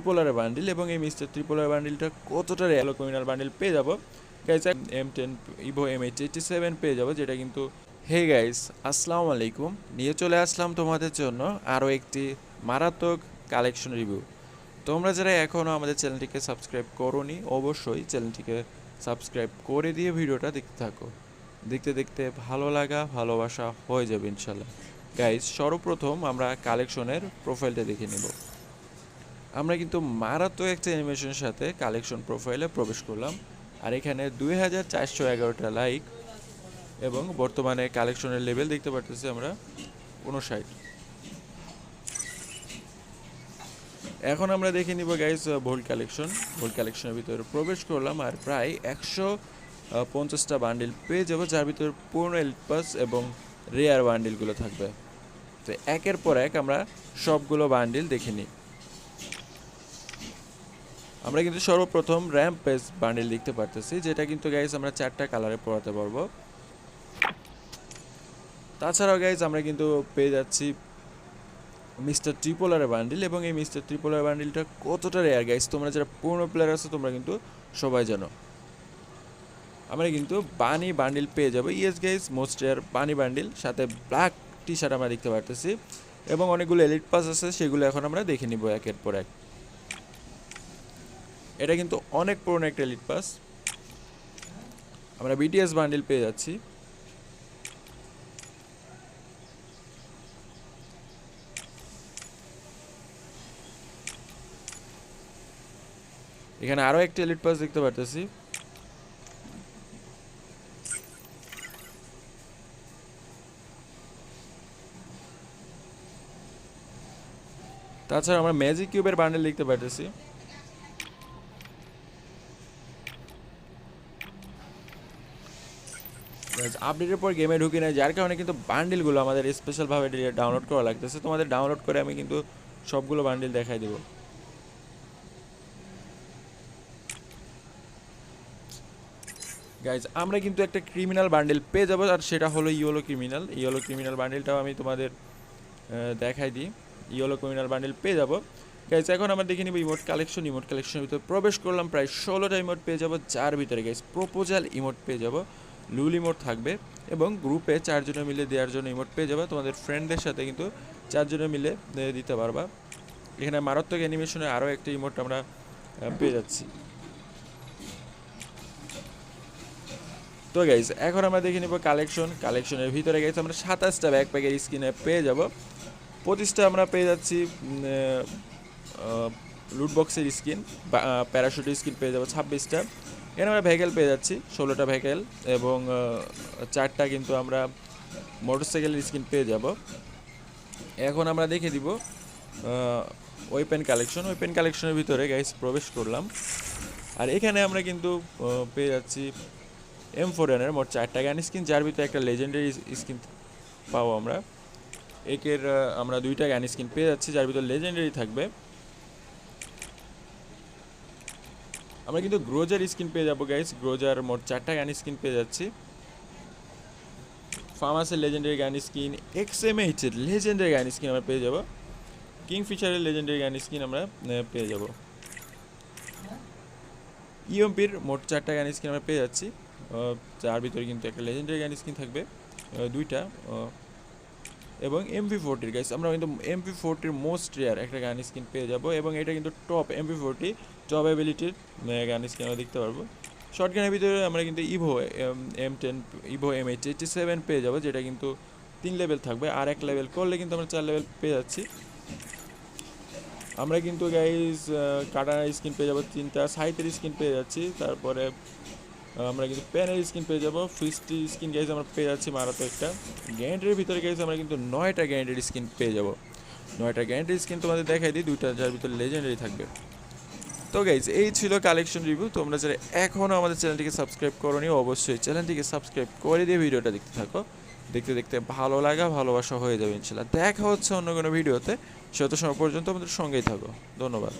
Tripler bundle এবং এই mister Tripler বান্ডিলটা কতটা রেয়ার ক্রিমিনাল বান্ডিল পেয়ে যাবো গাইস। M10 ইভো MH87 পেয়ে যাবো, যেটা কিন্তু হে গাইস আসসালামু আলাইকুম, নিয়ে চলে আসলাম তোমাদের জন্য আরও একটি মারাত্মক কালেকশন রিভিউ। তোমরা যারা এখনও আমাদের চ্যানেলটিকে সাবস্ক্রাইব করোনি অবশ্যই চ্যানেলটিকে সাবস্ক্রাইব করে দিয়ে ভিডিওটা দেখতে থাকো। দেখতে দেখতে ভালো লাগা ভালোবাসা হয়ে যাবে ইনশাল্লাহ। গাইস সর্বপ্রথম আমরা কালেকশনের প্রোফাইলটা দেখে নেব। আমরা কিন্তু মারাত্মক একটা অ্যানিমেশনের সাথে কালেকশন প্রোফাইলে প্রবেশ করলাম, আর এখানে 2411টা লাইক এবং বর্তমানে কালেকশনের লেভেল দেখতে পারতেছি আমরা 59। এখন আমরা দেখে নিব গাইস ভোল্ট কালেকশনের ভিতরে প্রবেশ করলাম, আর প্রায় 150টা বান্ডিল পেয়ে যাবো, যার ভিতরে পূর্ণ এলিট পাস এবং রেয়ার বান্ডিলগুলো থাকবে। তো একের পর এক আমরা সবগুলো বান্ডিল দেখে নিই। আমরা কিন্তু সর্বপ্রথম র্যাম্প পেজ বান্ডিল দেখতে পারতেছি, যেটা কিন্তু গাইস আমরা 4টা কালারে পড়াতে পারবো। তাছাড়াও গাইস আমরা কিন্তু পেয়ে যাচ্ছি মিস্টার ট্রিপলারের বান্ডিল, এবং এই মিস্টার ট্রিপলার বান্ডিলটা কতটা রেয়ার গাইস, তোমরা যারা পুরনো প্লেয়ার আছো তোমরা কিন্তু সবাই জানো। আমরা কিন্তু বানি বান্ডিল পেয়ে যাবো, yes guys most rare bunny bundle, সাথে ব্ল্যাক টি শার্ট আমরা দেখতে পারতেছি, এবং অনেকগুলো এলিট পাস আছে, সেগুলো এখন আমরা দেখে নিব একের পর এক। এটা কিন্তু অনেক পুরনো একটা এলিট পাস। আমরা বিটিএস বান্ডিল পেয়ে যাচ্ছি, এখানে আরও একটা এলিট পাস দেখতে পারতেছি। তাছাড়া আমরা ম্যাজিক কিউবের বান্ডেল দেখতে পারতেছি। আপডেটের পর গেমে ঢুকি না, যার কারণে কিন্তু বান্ডেলগুলো আমাদের স্পেশালভাবে ডাউনলোড করা লাগতেছে। তোমাদের ডাউনলোড করে আমি কিন্তু সবগুলো বান্ডেল দেখাই দেবো। গাইজ আমরা কিন্তু একটা ক্রিমিনাল বান্ডেল পেয়ে যাবো, আর সেটা হলো ইয়েলো ক্রিমিনাল বান্ডেলটাও আমি তোমাদের দেখাই দিই। ইয়েলো ক্রিমিনাল বান্ডেল পেয়ে যাবো গাইজ। এখন আমরা দেখে নিব ইমোট কালেকশনের ভিতরে প্রবেশ করলাম, প্রায় 16টা ইমোট পেয়ে যাবো, যার ভিতরে গাইজ প্রপোজাল ইমোট পেয়ে যাবো, লুল ইমোট থাকবে, এবং গ্রুপে 4 জনে মিলে দেওয়ার জন্য ইমোট পেয়ে যাবে। তোমাদের ফ্রেন্ডদের সাথে কিন্তু 4 জনে মিলে দিতে পারবা। এখানে মারাত্মক অ্যানিমেশনে আরও একটা ইমোট আমরা পেয়ে যাচ্ছি। তো গাইজ এখন আমরা দেখে নিব কালেকশনের ভিতরে গাইজ আমরা 27টা ব্যাকপ্যাকের স্কিনে পেয়ে যাব, 25টা আমরা পেয়ে যাচ্ছি লুট বক্সের স্কিন, প্যারাশুটের স্কিন পেয়ে যাবো 26টা। এখানে আমরা ভেহিকেল পেয়ে যাচ্ছি 16টা ভেহিকেল, এবং 4টা কিন্তু আমরা মোটরসাইকেলের স্কিন পেয়ে যাব। এখন আমরা দেখে দিব ওয়েপেন কালেকশনের ভিতরে গাইজ প্রবেশ করলাম, আর এখানে আমরা কিন্তু পেয়ে যাচ্ছি M4 মোট 4টা গান স্কিন, যার ভিতরে একটা লেজেন্ডারি স্কিন পাবো আমরা। একের আমরা 2টা গান স্কিন পেয়ে যাচ্ছি, যার ভিতরে লেজেন্ডারি থাকবে। আমরা কিন্তু গ্রোজার স্কিন পেয়ে যাবো গাইস, গ্রোজার মোট 4টা গান স্কিন পেয়ে যাচ্ছি। ফার্মাসের লেজেন্ডারি গান স্কিন, XMH এর লেজেন্ডারি গান স্কিন আমরা পেয়ে যাবো, কিংফিশারের লেজেন্ডারি গান স্কিন আমরা পেয়ে যাব। ইএমপির মোট 4টা গান স্কিন আমরা পেয়ে যাচ্ছি, যার ভিতরে কিন্তু একটা লেজেন্ডারি গান স্কিন থাকবে 2টা, এবং MP40 গাইস আমরা কিন্তু MP40 মোস্ট রেয়ার একটা গান স্কিন পেয়ে যাব, এবং এটা কিন্তু টপ MP40 টপ অ্যাবিলিটির গান স্কিন আমরা দেখতে পারবো। শর্ট গানের ভিতরে আমরা কিন্তু ইভো MH87 পেয়ে যাব, যেটা কিন্তু 3 লেভেল থাকবে, আর 1 লেভেল করলে কিন্তু আমরা 4 লেভেল পেয়ে যাচ্ছি। আমরা কিন্তু গাইস কাটানা স্কিন পেয়ে যাবো 3টা, সাইতের স্কিন পেয়ে যাচ্ছি, তারপরে আমরা কিন্তু প্যানের স্কিন পেয়ে যাবো, ফিস্টি স্কিন গাইজ আমরা পেয়ে যাচ্ছি মারাত্মক একটা। গ্যান্ডের ভিতরে গাইজ আমরা কিন্তু 9টা গ্যান্ডের স্কিন পেয়ে যাবো, 9টা গ্যান্ডের স্কিন তোমাদের দেখাই দিই, 2টা যার ভিতরে লেজেন্ডারি থাকবে। তো গাইজ এই ছিল কালেকশন রিভিউ। তোমরা যারা এখনও আমাদের চ্যানেলটিকে সাবস্ক্রাইব করোনি অবশ্যই চ্যানেলটিকে সাবস্ক্রাইব করে দিয়ে ভিডিওটা দেখতে থাকো। দেখতে দেখতে ভালো লাগা ভালোবাসা হয়ে যাবে ইনশাল্লাহ। দেখা হচ্ছে অন্য কোনো ভিডিওতে, সে সময় পর্যন্ত আমাদের সঙ্গেই থাকো। ধন্যবাদ।